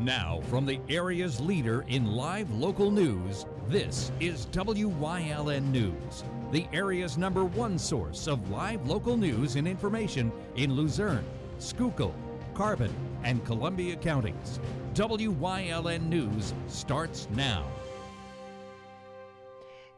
Now, from the area's leader in live local news, this is WYLN News, the area's #1 source of live local news and information in Luzerne, Schuylkill, Carbon, and Columbia counties. WYLN News starts now.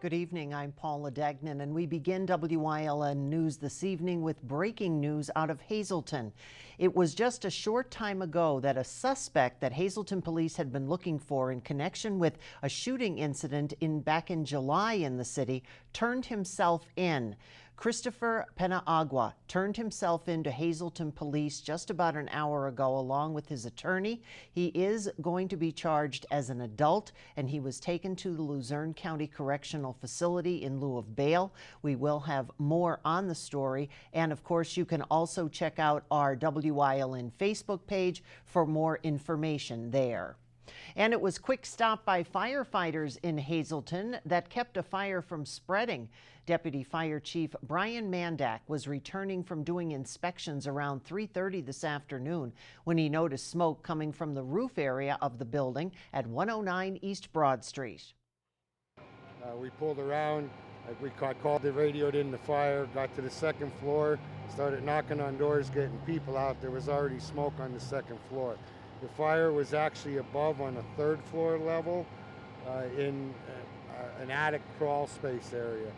Good evening, I'm Paula Dagnan, and we begin WYLN News this evening with breaking news out of Hazleton. It was just a short time ago that a suspect that Hazleton police had been looking for in connection with a shooting incident back in July in the city turned himself in. Christopher Penagua turned himself in to Hazleton police just about an hour ago along with his attorney. He is going to be charged as an adult, and he was taken to the Luzerne County Correctional Facility in lieu of bail. We will have more on the story, and of course you can also check out our WYLN Facebook page for more information there. And it was quick stop by firefighters in Hazleton that kept a fire from spreading. Deputy Fire Chief Brian Mandak was returning from doing inspections around 3:30 this afternoon when he noticed smoke coming from the roof area of the building at 109 East Broad Street. We pulled around, I called, they radioed in the fire, got to the second floor, started knocking on doors, getting people out. There was already smoke on the second floor. The fire was actually above on a third floor level in an attic crawl space area.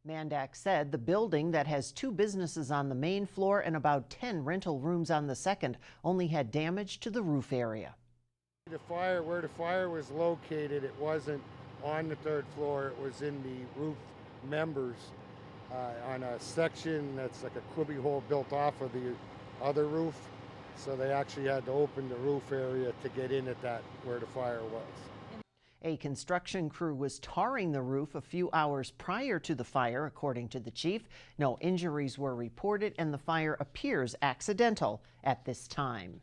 Mandak said the building that has 2 businesses on the main floor and about 10 rental rooms on the second only had damage to the roof area. Where the fire was located, it wasn't on the third floor, it was in the roof members on a section that's like a cubby hole built off of the other roof. So they actually had to open the roof area to get in at that where the fire was. A construction crew was tarring the roof a few hours prior to the fire, according to the chief. No injuries were reported, and the fire appears accidental at this time.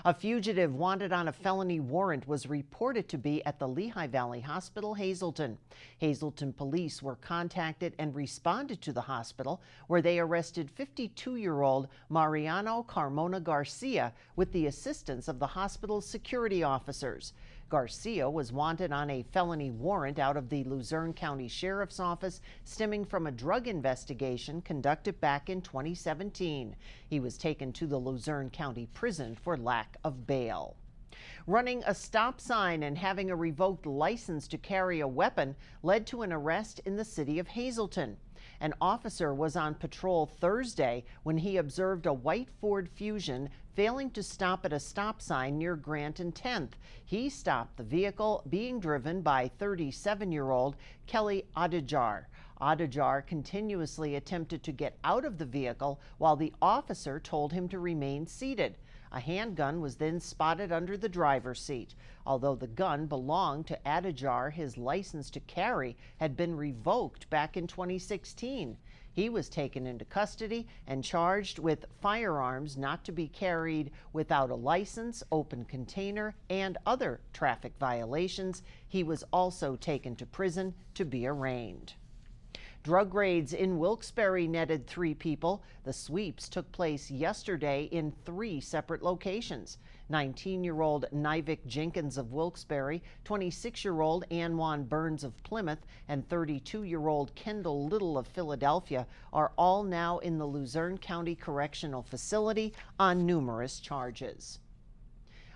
A fugitive wanted on a felony warrant was reported to be at the Lehigh Valley Hospital, Hazleton. Hazleton police were contacted and responded to the hospital, where they arrested 52-year-old Mariano Carmona Garcia with the assistance of the hospital's security officers. Garcia was wanted on a felony warrant out of the Luzerne County Sheriff's Office stemming from a drug investigation conducted back in 2017. He was taken to the Luzerne County Prison for lack of bail. Running a stop sign and having a revoked license to carry a weapon led to an arrest in the city of Hazleton. An officer was on patrol Thursday when he observed a white Ford Fusion failing to stop at a stop sign near Grant and 10th. He stopped the vehicle being driven by 37-year-old Kelly Adajar. Adajar continuously attempted to get out of the vehicle while the officer told him to remain seated. A handgun was then spotted under the driver's seat. Although the gun belonged to Adajar, his license to carry had been revoked back in 2016. He was taken into custody and charged with firearms not to be carried without a license, open container, and other traffic violations. He was also taken to prison to be arraigned. Drug raids in Wilkes-Barre netted 3 people. The sweeps took place yesterday in 3 separate locations. 19-year-old Nivek Jenkins of Wilkes-Barre, 26-year-old Anwan Burns of Plymouth, and 32-year-old Kendall Little of Philadelphia are all now in the Luzerne County Correctional Facility on numerous charges.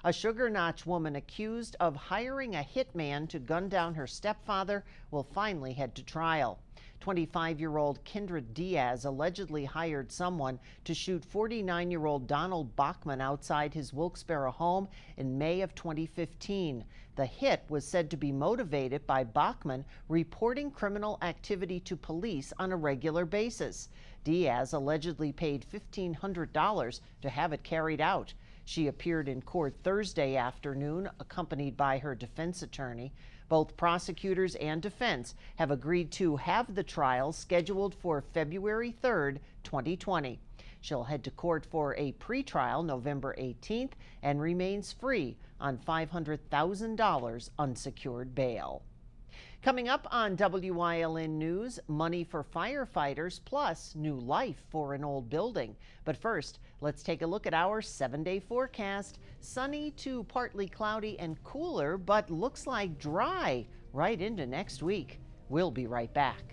A Sugar Notch woman accused of hiring a hitman to gun down her stepfather will finally head to trial. 25-year-old Kindred Diaz allegedly hired someone to shoot 49-year-old Donald Bachman outside his Wilkes-Barre home in May of 2015. The hit was said to be motivated by Bachman reporting criminal activity to police on a regular basis. Diaz allegedly paid $1,500 to have it carried out. She appeared in court Thursday afternoon, accompanied by her defense attorney. Both prosecutors and defense have agreed to have the trial scheduled for February 3rd, 2020. She'll head to court for a pretrial November 18th and remains free on $500,000 unsecured bail. Coming up on WYLN News, money for firefighters plus new life for an old building. But first, Let's take a look at our 7-day forecast. Sunny to partly cloudy and cooler, but looks like dry right into next week. We'll be right back.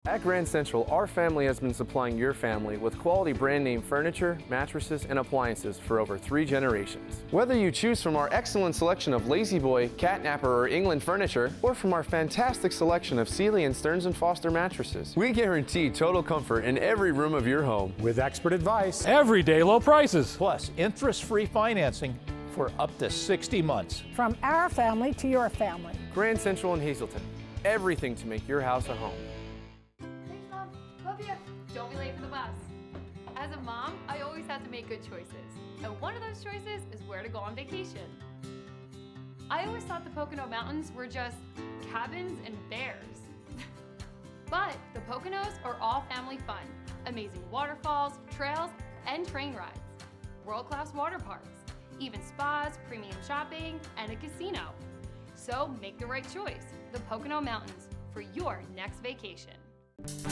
At Grand Central, our family has been supplying your family with quality brand name furniture, mattresses, and appliances for over 3 generations. Whether you choose from our excellent selection of Lazy Boy, Catnapper, or England furniture, or from our fantastic selection of Sealy and Stearns & Foster mattresses, we guarantee total comfort in every room of your home. With expert advice, everyday low prices, plus interest-free financing for up to 60 months. From our family to your family. Grand Central in Hazleton. Everything to make your house a home. Love you. Don't be late for the bus. As a mom, I always have to make good choices. And one of those choices is where to go on vacation. I always thought the Pocono Mountains were just cabins and bears. But the Poconos are all family fun. Amazing waterfalls, trails, and train rides. World-class water parks, even spas, premium shopping, and a casino. So make the right choice. The Pocono Mountains for your next vacation.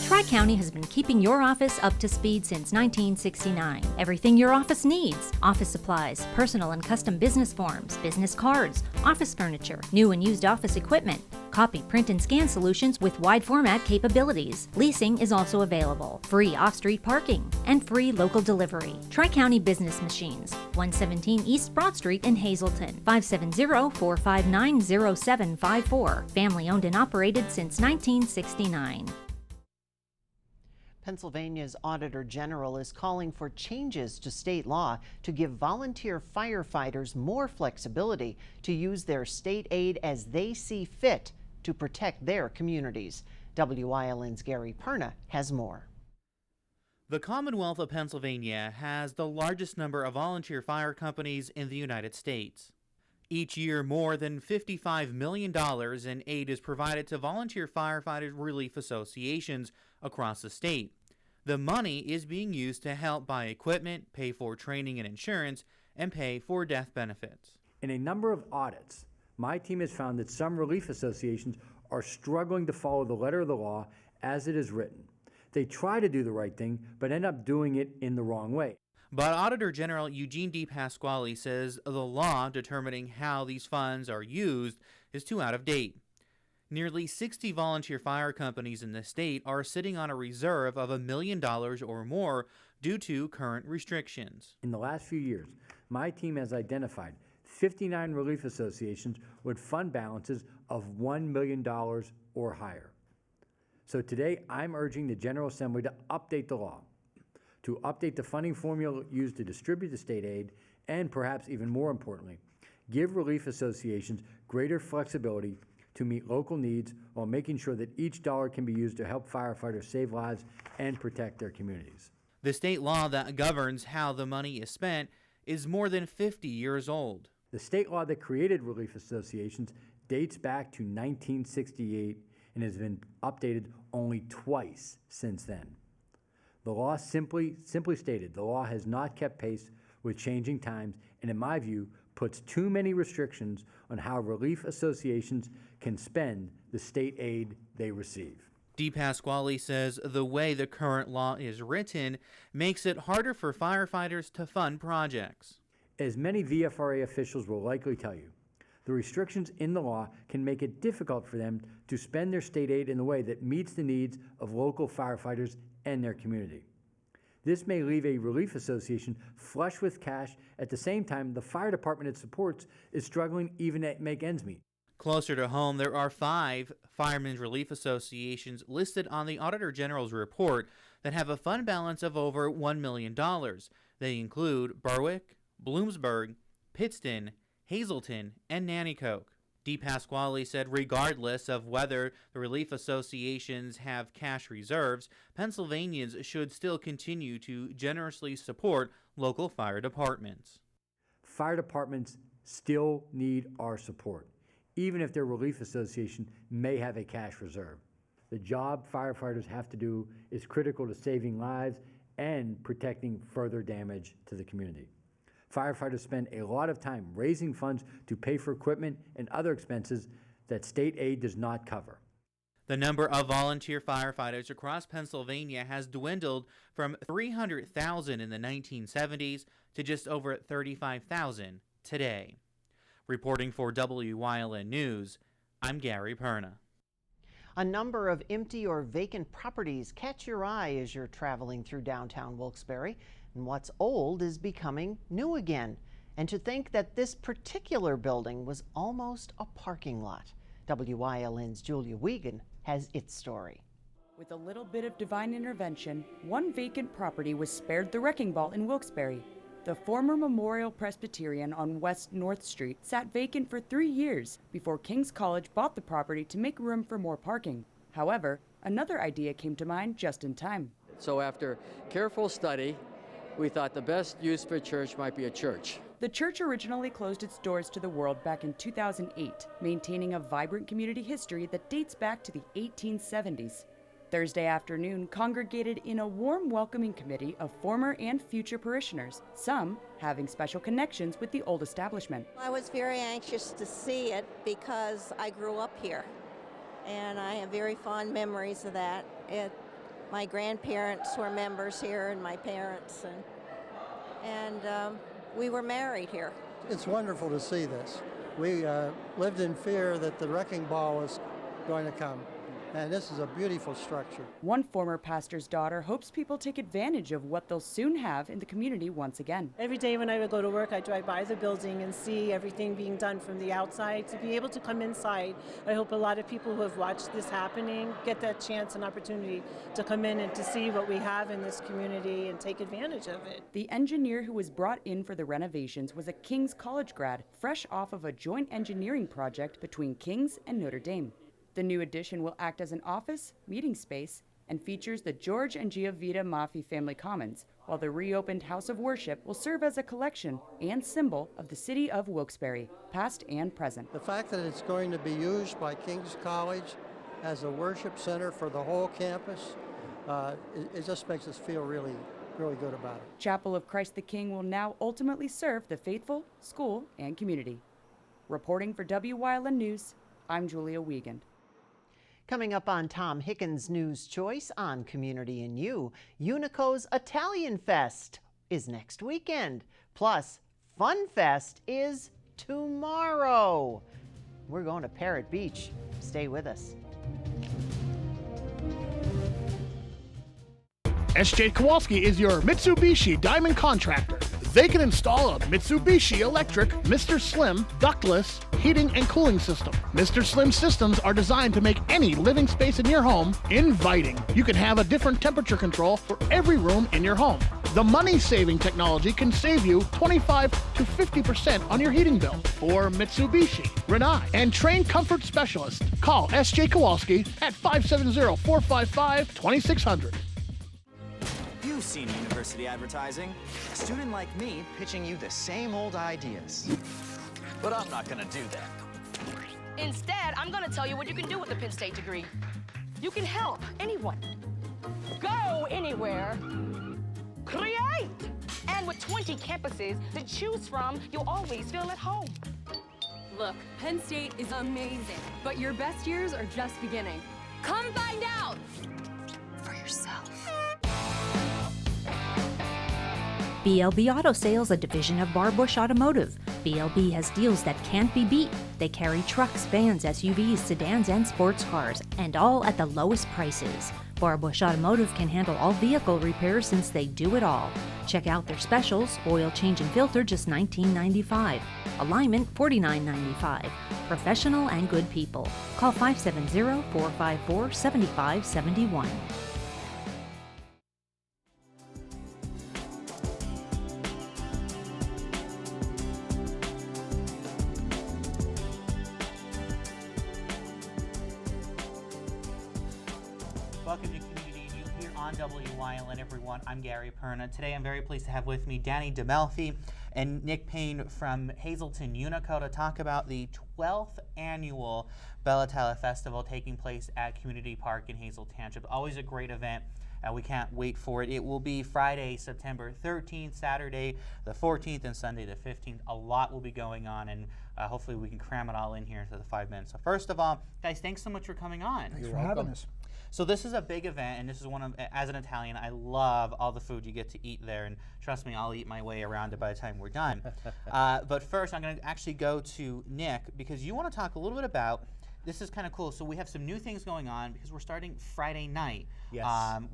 Tri-County has been keeping your office up to speed since 1969. Everything your office needs: office supplies, personal and custom business forms, business cards, office furniture, new and used office equipment, copy, print, and scan solutions with wide format capabilities. Leasing is also available, free off-street parking, and free local delivery. Tri-County Business Machines, 117 East Broad Street in Hazleton, 570-459-0754. Family owned and operated since 1969. Pennsylvania's Auditor General is calling for changes to state law to give volunteer firefighters more flexibility to use their state aid as they see fit to protect their communities. WYLN's Gary Perna has more. The Commonwealth of Pennsylvania has the largest number of volunteer fire companies in the United States. Each year, more than $55 million in aid is provided to volunteer firefighter relief associations across the state. The money is being used to help buy equipment, pay for training and insurance, and pay for death benefits. in a number of audits, my team has found that some relief associations are struggling to follow the letter of the law as it is written. They try to do the right thing, but end up doing it in the wrong way. But Auditor General Eugene D. Pasquale says the law determining how these funds are used is too out of date. Nearly 60 volunteer fire companies in the state are sitting on a reserve of $1 million or more due to current restrictions. In the last few years, my team has identified 59 relief associations with fund balances of $1 million or higher. So today, I'm urging the General Assembly to update the law, to update the funding formula used to distribute the state aid, and perhaps even more importantly, give relief associations greater flexibility to meet local needs while making sure that each dollar can be used to help firefighters save lives and protect their communities. The state law that governs how the money is spent is more than 50 years old. The state law that created relief associations dates back to 1968 and has been updated only twice since then. The law simply stated, the law has not kept pace with changing times and, in my view, puts too many restrictions on how relief associations can spend the state aid they receive. D. Pasquale says the way the current law is written makes it harder for firefighters to fund projects. As many VFRA officials will likely tell you, the restrictions in the law can make it difficult for them to spend their state aid in a way that meets the needs of local firefighters and their community. This may leave a relief association flush with cash. At the same time, the fire department it supports is struggling even to make ends meet. Closer to home, there are 5 firemen's relief associations listed on the Auditor General's report that have a fund balance of over $1 million. They include Berwick, Bloomsburg, Pittston, Hazleton, and Nanticoke. D. Pasquale said regardless of whether the relief associations have cash reserves, Pennsylvanians should still continue to generously support local fire departments. Fire departments still need our support, even if their relief association may have a cash reserve. The job firefighters have to do is critical to saving lives and protecting further damage to the community. Firefighters spend a lot of time raising funds to pay for equipment and other expenses that state aid does not cover. The number of volunteer firefighters across Pennsylvania has dwindled from 300,000 in the 1970s to just over 35,000 today. Reporting for WYLN News, I'm Gary Perna. A number of empty or vacant properties catch your eye as you're traveling through downtown Wilkes-Barre, and what's old is becoming new again. And to think that this particular building was almost a parking lot. WYLN's Julia Wiegand has its story. With a little bit of divine intervention, one vacant property was spared the wrecking ball in Wilkes-Barre. The former Memorial Presbyterian on West North Street sat vacant for 3 years before King's College bought the property to make room for more parking. However, another idea came to mind just in time. So after careful study, we thought the best use for a church might be a church. The church originally closed its doors to the world back in 2008, maintaining a vibrant community history that dates back to the 1870s. Thursday afternoon congregated in a warm welcoming committee of former and future parishioners, some having special connections with the old establishment. I was very anxious to see it because I grew up here, and I have very fond memories of that. My grandparents were members here, and my parents, and we were married here. It's wonderful to see this. We lived in fear that the wrecking ball was going to come. And this is a beautiful structure. One former pastor's daughter hopes people take advantage of what they'll soon have in the community once again. Every day when I would go to work, I drive by the building and see everything being done from the outside. To be able to come inside, I hope a lot of people who have watched this happening get that chance and opportunity to come in and to see what we have in this community and take advantage of it. The engineer who was brought in for the renovations was a King's College grad, fresh off of a joint engineering project between King's and Notre Dame. The new addition will act as an office, meeting space, and features the George and Giovita Maffei family commons, while the reopened House of Worship will serve as a collection and symbol of the city of Wilkes-Barre, past and present. The fact that it's going to be used by King's College as a worship center for the whole campus, it just makes us feel really good about it. Chapel of Christ the King will now ultimately serve the faithful, school, and community. Reporting for WYLN News, I'm Julia Wiegand. Coming up on Tom Hickens' News Choice on Community and You, Unico's Italian Fest is next weekend. Plus, Fun Fest is tomorrow. We're going to Parrot Beach. Stay with us. SJ Kowalski is your Mitsubishi Diamond Contractor. They can install a Mitsubishi electric Mr. Slim ductless heating and cooling system. Mr. Slim systems are designed to make any living space in your home inviting. You can have a different temperature control for every room in your home. The money-saving technology can save you 25 to 50% on your heating bill. For Mitsubishi, Renai, and trained comfort specialists, call SJ Kowalski at 570-455-2600. You've seen university advertising. A student like me pitching you the same old ideas. But I'm not gonna do that. Instead, I'm gonna tell you what you can do with a Penn State degree. You can help anyone. Go anywhere. Create! And with 20 campuses to choose from, you'll always feel at home. Look, Penn State is amazing, but your best years are just beginning. Come find out for yourself. BLB Auto Sales, a division of Barbush Automotive. BLB has deals that can't be beat. They carry trucks, vans, SUVs, sedans, and sports cars, and all at the lowest prices. Barbush Automotive can handle all vehicle repairs since they do it all. Check out their specials: oil change and filter, just $19.95. Alignment, $49.95. Professional and good people. Call 570-454-7571. Welcome to Community and You here on WYLN, everyone. I'm Gary Perna. Today I'm very pleased to have with me Danny DeMelfi, and Nick Payne from Hazleton Unico to talk about the 12th annual Bella Italia Festival taking place at Community Park in Hazel Township. Always a great event. We can't wait for it. It will be Friday, September 13th, Saturday the 14th, and Sunday the 15th. A lot will be going on, and hopefully we can cram it all in here into the 5 minutes. So first of all, guys, thanks so much for coming on. Thanks for having us. So this is a big event, and this is one of, as an Italian, I love all the food you get to eat there, and trust me, I'll eat my way around it by the time we're done. But first, I'm going to actually go to Nick, because you want to talk a little bit about, this is kind of cool, so we have some new things going on, because we're starting Friday night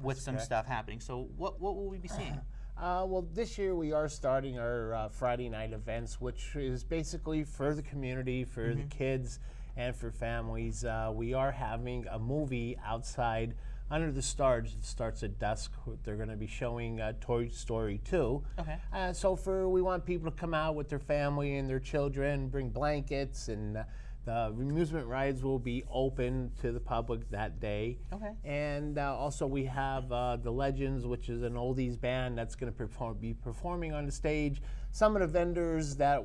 with some stuff happening. So what will we be seeing? Well, this year we are starting our Friday night events, which is basically for the community, for the kids, and for families. We are having a movie outside under the stars. It starts at dusk. They're going to be showing Toy Story 2. Okay. So we want people to come out with their family and their children, bring blankets, and the amusement rides will be open to the public that day. Okay. And also we have the Legends, which is an oldies band that's going to be performing on the stage. Some of the vendors that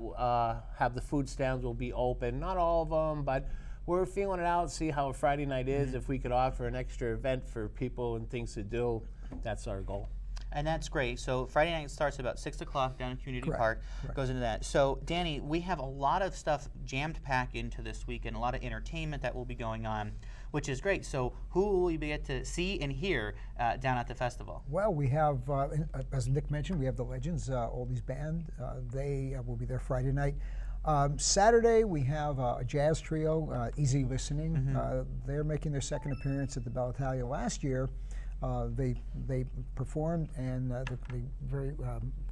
have the food stands will be open. Not all of them, but we're feeling it out, see how a Friday night is. If we could offer an extra event for people and things to do, that's our goal. And that's great. So Friday night starts about 6 o'clock down in Community Park. Goes into that. So Danny, we have a lot of stuff jammed packed into this weekend, a lot of entertainment that will be going on, which is great. So who will we get to see and hear down at the festival? Well, we have, as Nick mentioned, we have the Legends Oldies Band. They will be there Friday night. Saturday, we have a jazz trio, Easy Listening. They're making their second appearance at the Bella Italia last year. They performed, and the very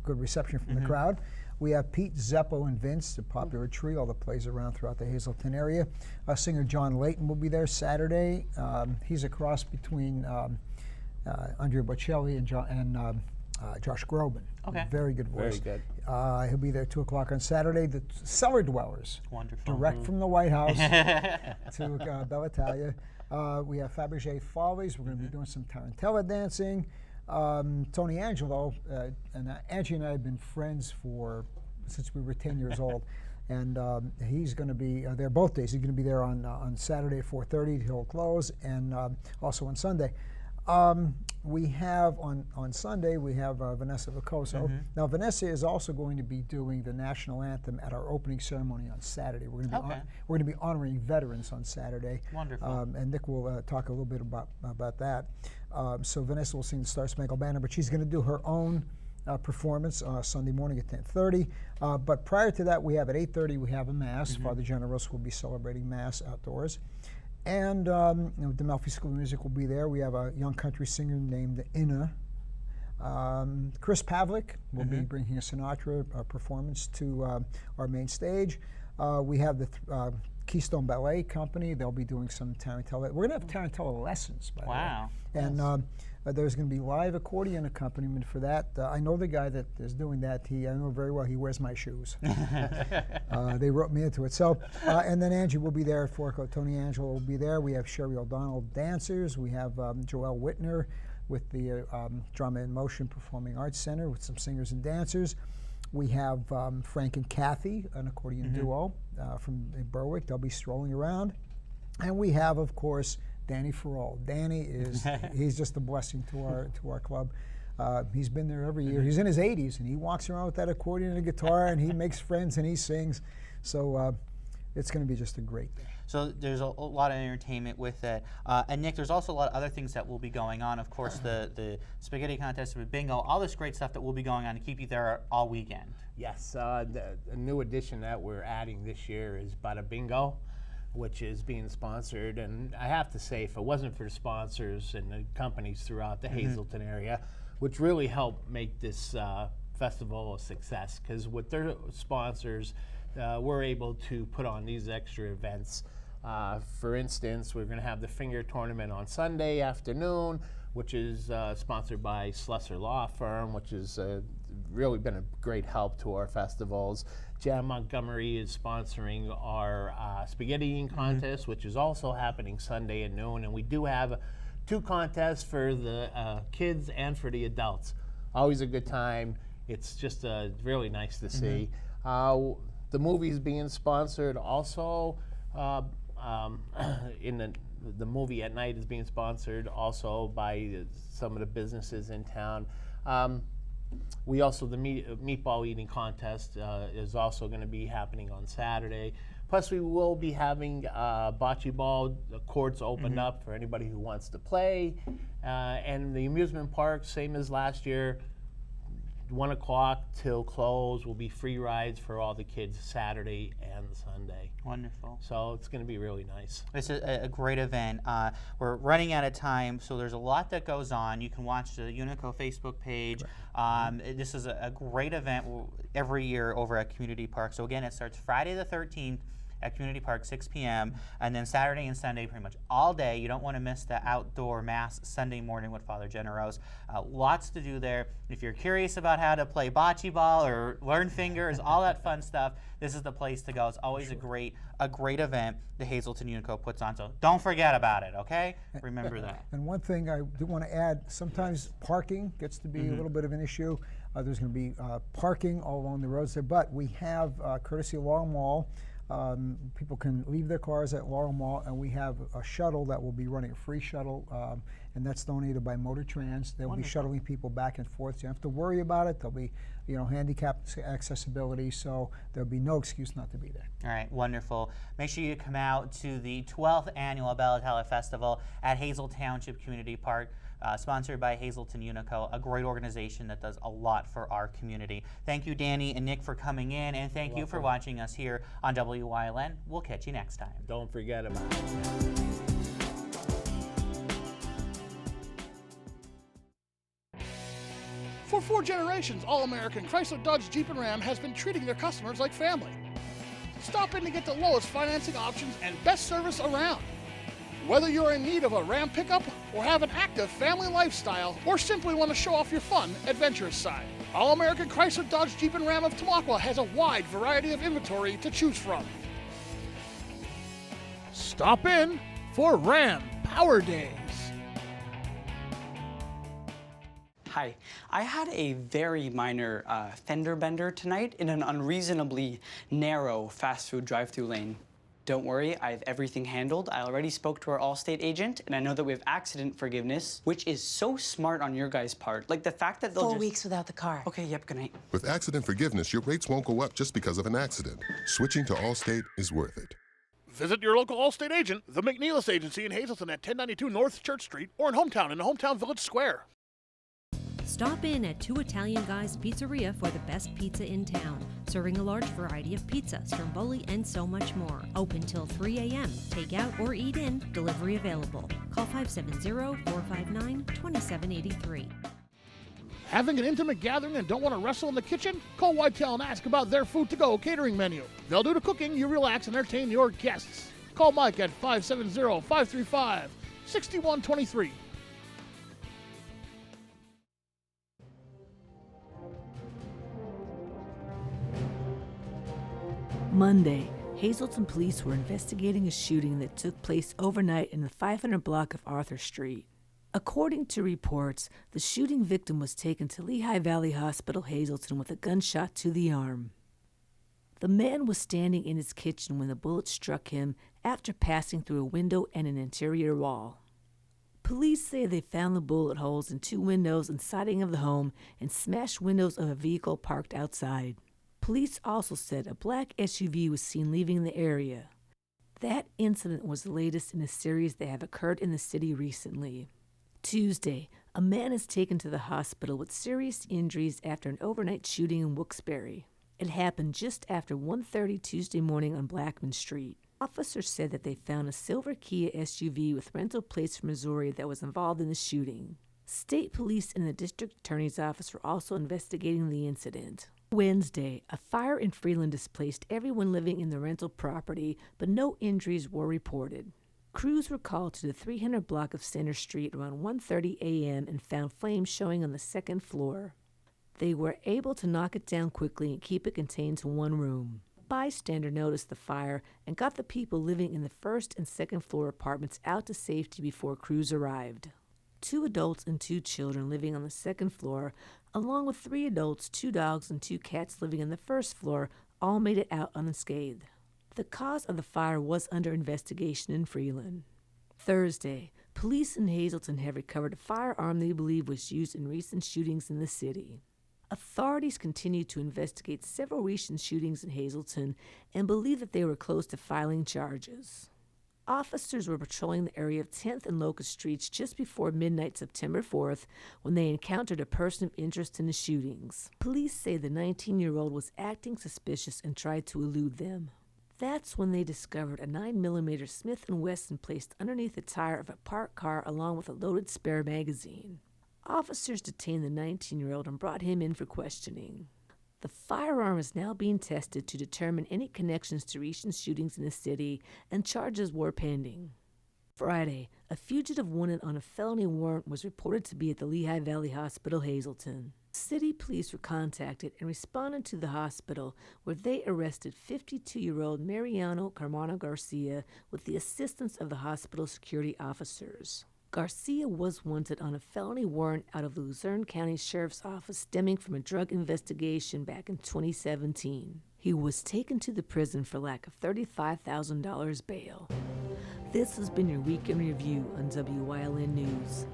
good reception from the crowd. We have Pete, Zeppo, and Vince, a popular trio that plays around throughout the Hazleton area. Singer John Layton will be there Saturday. He's a cross between Andrea Bocelli and Josh Groban. Okay. Very good voice. Very good. He'll be there 2 o'clock on Saturday. The Cellar Dwellers. Wonderful. Direct from the White House to Bella Italia. We have Fabergé Follies. We're going to be doing some tarantella dancing. Tony Angelo, and Angie and I have been friends since we were 10 years old. And he's going to be there both days. He's going to be there on Saturday at 4:30 till close, and also on Sunday. We have on Sunday, we have Vanessa Vicoso. Now, Vanessa is also going to be doing the national anthem at our opening ceremony on Saturday. We're going to be honoring veterans on Saturday. Wonderful. And Nick will talk a little bit about that. So Vanessa will sing the Star Spangled Banner, but she's going to do her own performance Sunday morning at 10:30. But prior to that, we have at 8:30 we have a mass. Father Generous will be celebrating mass outdoors. And the Melfi School of Music will be there. We have a young country singer named Inna. Chris Pavlik will be bringing a Sinatra performance to our main stage. We have the Keystone Ballet Company. They'll be doing some tarantella. We're going to have tarantella lessons, by the way. And there's going to be live accordion accompaniment for that. I know the guy that is doing that. I know very well. He wears my shoes. They wrote me into it. So, and then Angie will be there at 4 o'clock. Tony Angelo will be there. We have Sherry O'Donnell dancers. We have Joelle Whitner with the Drama in Motion Performing Arts Center with some singers and dancers. We have Frank and Kathy, an accordion duo from Berwick. They'll be strolling around. And we have, of course, Danny Farrell. Danny he's just a blessing to our club. He's been there every year. He's in his 80s, and he walks around with that accordion and a guitar, and he makes friends, and he sings. So it's going to be just a great day. So there's a lot of entertainment with it. And Nick, there's also a lot of other things that will be going on. Of course, the spaghetti contest with bingo, all this great stuff that will be going on to keep you there all weekend. Yes, a new addition that we're adding this year is Bada Bingo, which is being sponsored. And I have to say, if it wasn't for the sponsors and the companies throughout the Hazleton area, which really helped make this festival a success, because with their sponsors, we're able to put on these extra events. For instance, we're going to have the finger tournament on Sunday afternoon, which is sponsored by Slusser Law Firm, which has really been a great help to our festivals. Jam Montgomery is sponsoring our spaghetti eating contest, which is also happening Sunday at noon. And we do have 2 contests for the kids and for the adults. Always a good time. it's just really nice to see. The movie's being sponsored also. In the movie at night is being sponsored also by some of the businesses in town. We also, the meatball eating contest is also going to be happening on Saturday. Plus, we will be having bocce ball courts opened up for anybody who wants to play. And the amusement park, same as last year, 1 o'clock till close will be free rides for all the kids Saturday and Sunday. Wonderful. So it's going to be really nice. It's a great event. We're running out of time, so there's a lot that goes on. You can watch the Unico Facebook page. This is a great event every year over at Community Park. So again, it starts Friday the 13th at Community Park, 6 p.m. and then Saturday and Sunday pretty much all day. You don't want to miss the outdoor Mass Sunday morning with Father Generos. Lots to do there. If you're curious about how to play bocce ball or learn fingers, all that fun stuff, this is the place to go. It's always a great event the Hazleton Unico puts on. So don't forget about it, okay? Remember that. And one thing I do want to add, sometimes parking gets to be a little bit of an issue. There's going to be parking all along the roads there, but we have, courtesy of Laurel Mall, people can leave their cars at Laurel Mall, and we have a shuttle that will be running, a free shuttle, and that's donated by Motor Trans. They'll be shuttling people back and forth. So you don't have to worry about it. There'll be, handicap accessibility, so there'll be no excuse not to be there. All right, wonderful. Make sure you come out to the 12th Annual Bellatalia Festival at Hazel Township Community Park. Sponsored by Hazleton Unico, a great organization that does a lot for our community. Thank you, Danny and Nick, for coming in, and thank you for watching us here on Wyln. We'll catch you next time. Don't forget about it. For 4 generations, All-American Chrysler Dodge Jeep Ram has been treating their customers like family. Stop in to get the lowest financing options and best service around. Whether you're in need of a Ram pickup or have an active family lifestyle or simply want to show off your fun, adventurous side, All-American Chrysler Dodge Jeep Ram of Tamaqua has a wide variety of inventory to choose from. Stop in for Ram Power Days. Hi, I had a very minor fender bender tonight in an unreasonably narrow fast food drive-thru lane. Don't worry, I have everything handled. I already spoke to our Allstate agent, and I know that we have accident forgiveness, which is so smart on your guys' part. Like the fact that they'll 4 weeks without the car. Okay, yep, good night. With accident forgiveness, your rates won't go up just because of an accident. Switching to Allstate is worth it. Visit your local Allstate agent, the McNeilis Agency in Hazleton at 1092 North Church Street, or in Hometown the Hometown Village Square. Stop in at Two Italian Guys Pizzeria for the best pizza in town, serving a large variety of pizza, stromboli, and so much more. Open till 3 a.m. Take out or eat in, delivery available. Call 570-459-2783. Having an intimate gathering and don't want to wrestle in the kitchen? Call Whitetail and ask about their food-to-go catering menu. They'll do the cooking, you relax, and entertain your guests. Call Mike at 570-535-6123. Monday, Hazleton police were investigating a shooting that took place overnight in the 500 block of Arthur Street. According to reports, the shooting victim was taken to Lehigh Valley Hospital, Hazleton, with a gunshot to the arm. The man was standing in his kitchen when the bullet struck him after passing through a window and an interior wall. Police say they found the bullet holes in 2 windows and siding of the home and smashed windows of a vehicle parked outside. Police also said a black SUV was seen leaving the area. That incident was the latest in a series that have occurred in the city recently. Tuesday, a man is taken to the hospital with serious injuries after an overnight shooting in Wilkes-Barre. It happened just after 1:30 Tuesday morning on Blackman Street. Officers said that they found a silver Kia SUV with rental plates from Missouri that was involved in the shooting. State police and the district attorney's office were also investigating the incident. Wednesday, a fire in Freeland displaced everyone living in the rental property, but no injuries were reported. Crews were called to the 300 block of Center Street around 1:30 a.m. and found flames showing on the 2nd floor. They were able to knock it down quickly and keep it contained to 1 room. A bystander noticed the fire and got the people living in the 1st and 2nd floor apartments out to safety before crews arrived. 2 adults and 2 children living on the second floor, along with 3 adults, 2 dogs, and 2 cats living on the first floor, all made it out unscathed. The cause of the fire was under investigation in Freeland. Thursday, police in Hazleton have recovered a firearm they believe was used in recent shootings in the city. Authorities continue to investigate several recent shootings in Hazleton and believe that they were close to filing charges. Officers were patrolling the area of 10th and Locust Streets just before midnight September 4th when they encountered a person of interest in the shootings. Police say the 19-year-old was acting suspicious and tried to elude them. That's when they discovered a 9mm Smith & Wesson placed underneath the tire of a parked car along with a loaded spare magazine. Officers detained the 19-year-old and brought him in for questioning. The firearm is now being tested to determine any connections to recent shootings in the city, and charges were pending. Friday, a fugitive wanted on a felony warrant was reported to be at the Lehigh Valley Hospital, Hazleton. City police were contacted and responded to the hospital, where they arrested 52-year-old Mariano Carmona Garcia with the assistance of the hospital security officers. Garcia was wanted on a felony warrant out of the Luzerne County Sheriff's Office stemming from a drug investigation back in 2017. He was taken to the prison for lack of $35,000 bail. This has been your Weekend Review on Wyln News.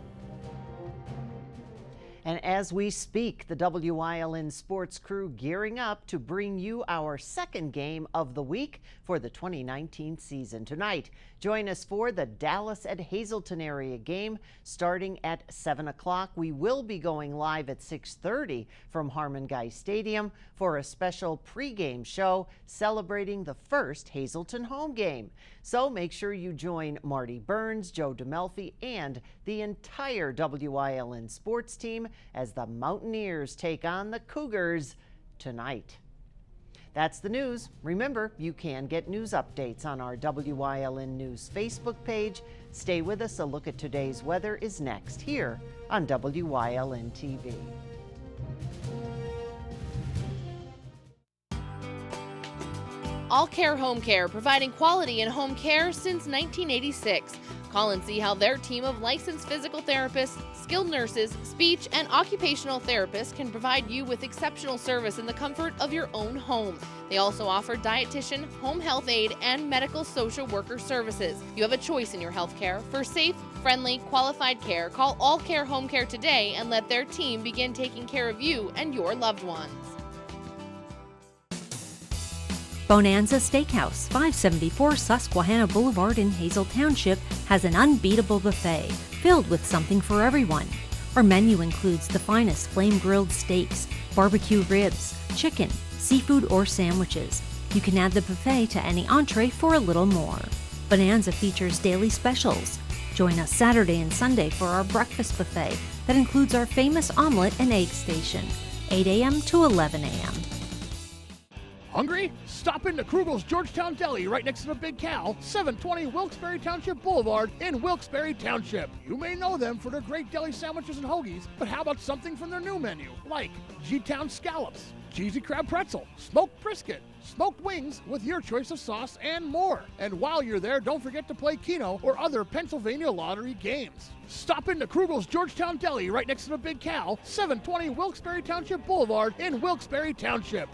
And as we speak, the Wyln sports crew gearing up to bring you our second game of the week for the 2019 season. Tonight, join us for the Dallas at Hazleton area game starting at 7 o'clock. We will be going live at 6:30 from Harmon Guy Stadium for a special pregame show celebrating the first Hazleton home game. So make sure you join Marty Burns, Joe DeMelfi, and the entire Wyln sports team as the Mountaineers take on the Cougars tonight. That's the news. Remember, you can get news updates on our Wyln News Facebook page. Stay with us. A look at today's weather is next here on Wyln TV. All Care Home Care, providing quality in home care since 1986. Call and see how their team of licensed physical therapists, skilled nurses, speech, and occupational therapists can provide you with exceptional service in the comfort of your own home. They also offer dietitian, home health aide, and medical social worker services. You have a choice in your health care. For safe, friendly, qualified care, call All Care Home Care today and let their team begin taking care of you and your loved ones. Bonins Steakhouse, 574 Susquehanna Boulevard in Hazel Township, has an unbeatable buffet filled with something for everyone. Our menu includes the finest flame-grilled steaks, barbecue ribs, chicken, seafood, or sandwiches. You can add the buffet to any entree for a little more. Bonanza features daily specials. Join us Saturday and Sunday for our breakfast buffet that includes our famous omelet and egg station, 8 a.m. to 11 a.m. Hungry? Stop into Krugel's Georgetown Deli right next to the Big Cow, 720 Wilkes-Barre Township Boulevard in Wilkes-Barre Township. You may know them for their great deli sandwiches and hoagies, but how about something from their new menu, like G-Town Scallops, Cheesy Crab Pretzel, Smoked Brisket, smoked wings with your choice of sauce, and more. And while you're there, don't forget to play Keno or other Pennsylvania lottery games. Stop into Krugel's Georgetown Deli right next to the Big Cow, 720 Wilkes-Barre Township Boulevard in Wilkes-Barre Township.